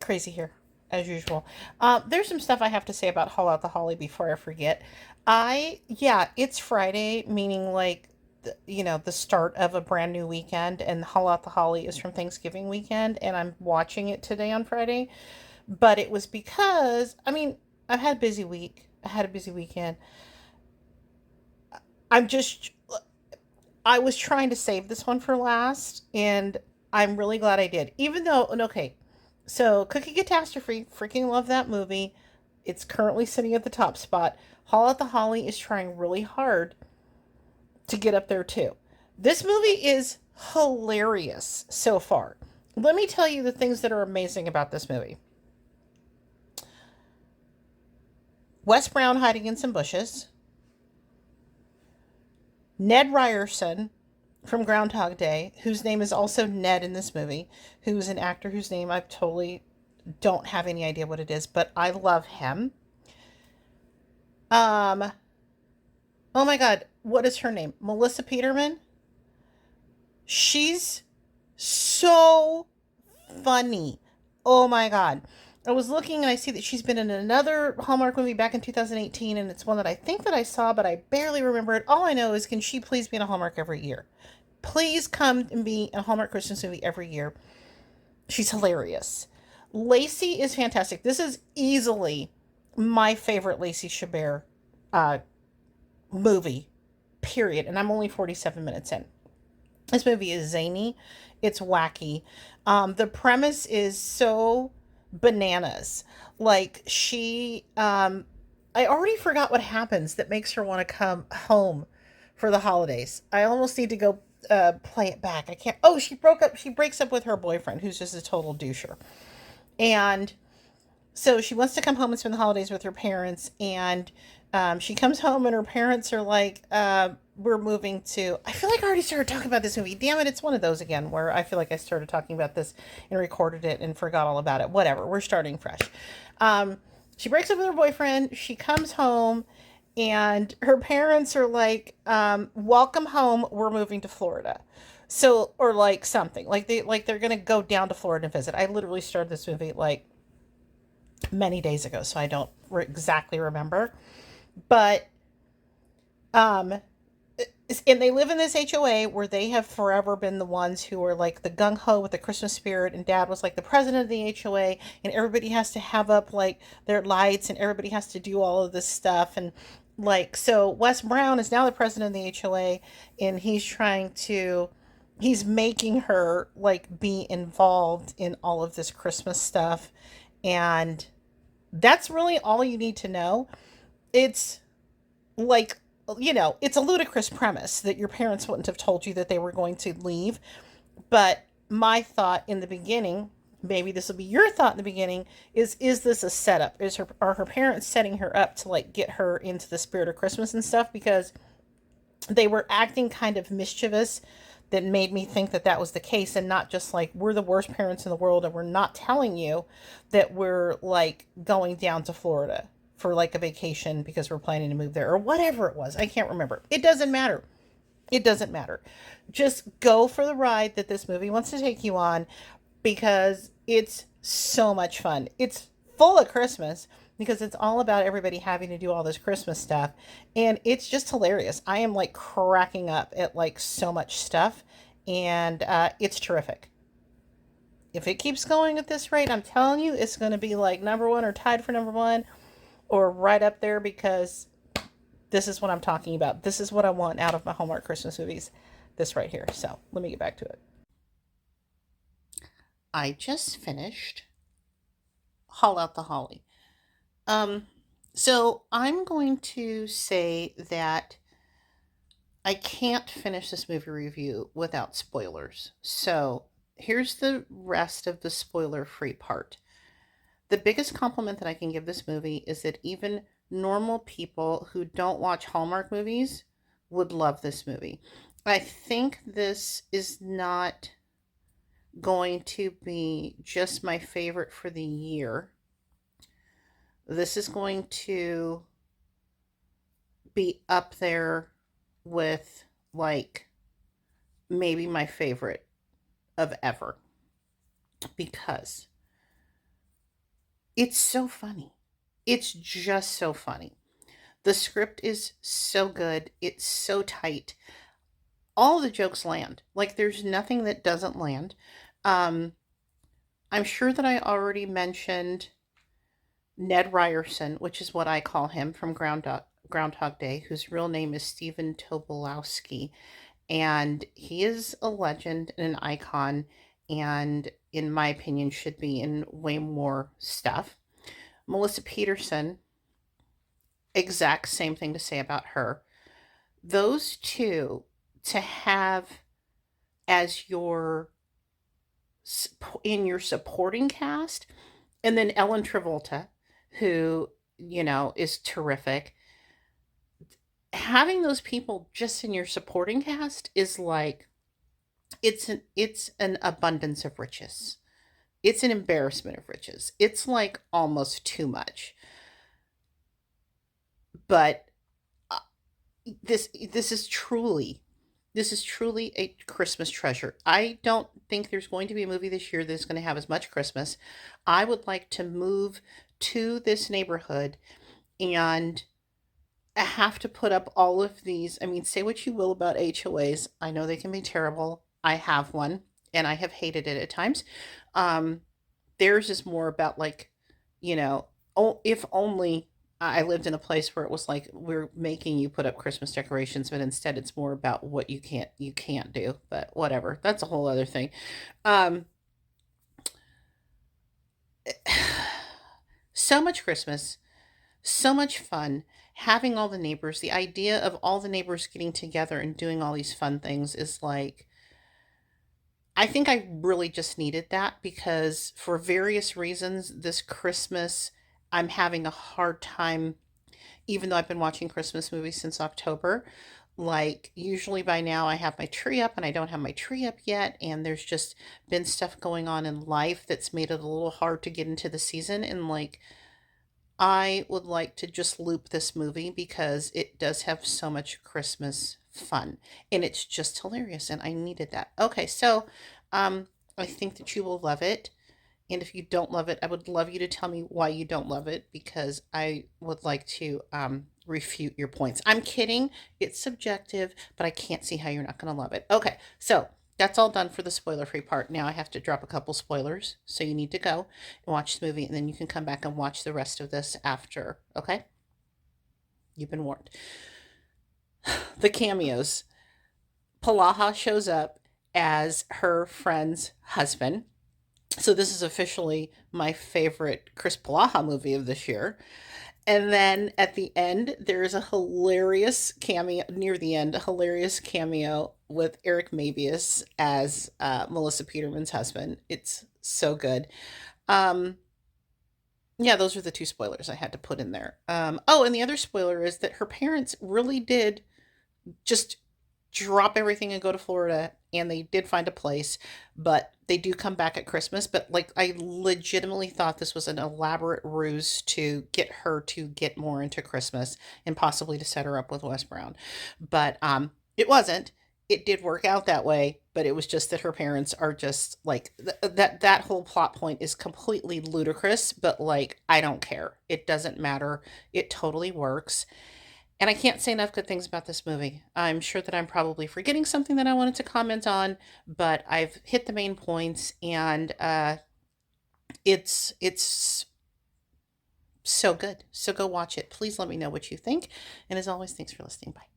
crazy here, as usual. There's some stuff I have to say about Haul Out the Holly before I forget. Yeah, it's Friday, meaning like, the start of a brand new weekend, and Haul Out the Holly is from Thanksgiving weekend, and I'm watching it today on Friday. But it was because, I've had a busy week. I had a busy weekend. I'm just, I was trying to save this one for last, and I'm really glad I did. Even though, and okay, so Cookie Catastrophe, freaking love that movie. It's currently sitting at the top spot. Hall at the Holly is trying really hard to get up there too. This movie is hilarious so far. Let me tell you the things that are amazing about this movie. Wes Brown hiding in some bushes. Ned Ryerson from Groundhog Day, whose name is also Ned in this movie, who's an actor whose name I totally don't have any idea what it is, but I love him. Um, oh my God, what is her name? Melissa Peterman. She's so funny. Oh my God. I was looking and I see that she's been in another Hallmark movie back in 2018, and it's one that I think that I saw, but I barely remember it. All I know is, can she please be in a Hallmark every year? Please come and be in a Hallmark Christmas movie every year. She's hilarious. Lacey is fantastic. This is easily my favorite Lacey Chabert uh, movie, period. And I'm only 47 minutes in. This movie is zany. It's wacky. The premise is so bananas. Like, I already forgot what happens that makes her want to come home for the holidays. I almost need to go play it back. I can't. Oh, she breaks up with her boyfriend, who's just a total doucher. And so she wants to come home and spend the holidays with her parents, and she comes home and her parents are like, we're moving to, I feel like I already started talking about this movie. Damn it, it's one of those again where I feel like I started talking about this and recorded it and forgot all about it. Whatever, we're starting fresh. um, she breaks up with her boyfriend, she comes home, and her parents are like, welcome home, we're moving to Florida. So, or like something like they're gonna go down to Florida and visit. I literally started this movie like many days ago, so I don't exactly remember. But um and they live in this HOA where they have forever been the ones who are like the gung ho with the Christmas spirit, and dad was like the president of the HOA, and everybody has to have up like their lights, and everybody has to do all of this stuff. And like, so Wes Brown is now the president of the HOA, and he's making her like be involved in all of this Christmas stuff. And that's really all you need to know. It's like, it's a ludicrous premise that your parents wouldn't have told you that they were going to leave. But my thought in the beginning, maybe this will be your thought in the beginning, is this a setup? Are her parents setting her up to like get her into the spirit of Christmas and stuff? Because they were acting kind of mischievous, that made me think that that was the case, and not just like, we're the worst parents in the world and we're not telling you that we're like going down to Florida for like a vacation because we're planning to move there, or whatever it was. I can't remember. It doesn't matter. It doesn't matter. Just go for the ride that this movie wants to take you on, because it's so much fun. It's full of Christmas because it's all about everybody having to do all this Christmas stuff. And it's just hilarious. I am like cracking up at like so much stuff. And it's terrific. If it keeps going at this rate, I'm telling you, it's going to be like number one or tied for number one, or right up there, because this is what I'm talking about. This is what I want out of my Hallmark Christmas movies. This right here. So let me get back to it. I just finished Haul Out the Holly. Um, so I'm going to say that I can't finish this movie review without spoilers. So here's the rest of the spoiler free part. The biggest compliment that I can give this movie is that even normal people who don't watch Hallmark movies would love this movie. I think this is not going to be just my favorite for the year. This is going to be up there with like maybe my favorite of ever, because It's so funny. It's just so funny. The script is so good. It's so tight. All the jokes land. Like there's nothing that doesn't land. Um, I'm sure that I already mentioned Ned Ryerson, which is what I call him from Groundhog Day, whose real name is Stephen Tobolowsky. And he is a legend and an icon, and in my opinion, should be in way more stuff. Melissa Peterson, exact same thing to say about her. Those two to have as your in your supporting cast, and then Ellen Travolta, who is terrific. Having those people just in your supporting cast is like it's an abundance of riches. It's an embarrassment of riches. It's like almost too much. But uh, this is truly a Christmas treasure. I don't think there's going to be a movie this year that's going to have as much Christmas. I would like to move to this neighborhood and have to put up all of these. I mean, say what you will about HOAs. I know they can be terrible. I have one and I have hated it at times. Um, Theirs is more about like, you know, oh, if only I lived in a place where it was like we're making you put up Christmas decorations, but instead it's more about what you can't do. But whatever, that's a whole other thing. Um, so much Christmas, so much fun. Having all the neighbors, the idea of all the neighbors getting together and doing all these fun things is like, I think I really just needed that because for various reasons, this Christmas, I'm having a hard time, even though I've been watching Christmas movies since October. Like, usually by now I have my tree up, and I don't have my tree up yet. And there's just been stuff going on in life that's made it a little hard to get into the season. And like, I would like to just loop this movie because it does have so much Christmas fun and it's just hilarious and I needed that. Okay, so um I think that you will love it. And if you don't love it, I would love you to tell me why you don't love it because I would like to refute your points. I'm kidding. It's subjective, but I can't see how you're not going to love it. Okay, so that's all done for the spoiler free part. Now I have to drop a couple spoilers. So you need to go and watch the movie, and then you can come back and watch the rest of this after. Okay? You've been warned. The cameos. Palaha shows up as her friend's husband. So this is officially my favorite Chris Palaha movie of this year. And then at the end, there is a hilarious cameo near the end, a hilarious cameo with Eric Mabius as Melissa Peterman's husband. It's so good. Um, yeah, those are the two spoilers I had to put in there. Oh, and the other spoiler is that her parents really did just drop everything and go to Florida, and they did find a place, but they do come back at Christmas. But like, I legitimately thought this was an elaborate ruse to get her to get more into Christmas and possibly to set her up with Wes Brown. But it wasn't. It did work out that way, but it was just that her parents are just like that whole plot point is completely ludicrous, but like I don't care. It doesn't matter. It totally works. And I can't say enough good things about this movie. I'm sure that I'm probably forgetting something that I wanted to comment on, but I've hit the main points, and it's so good. So go watch it. Please let me know what you think. And as always, thanks for listening. Bye.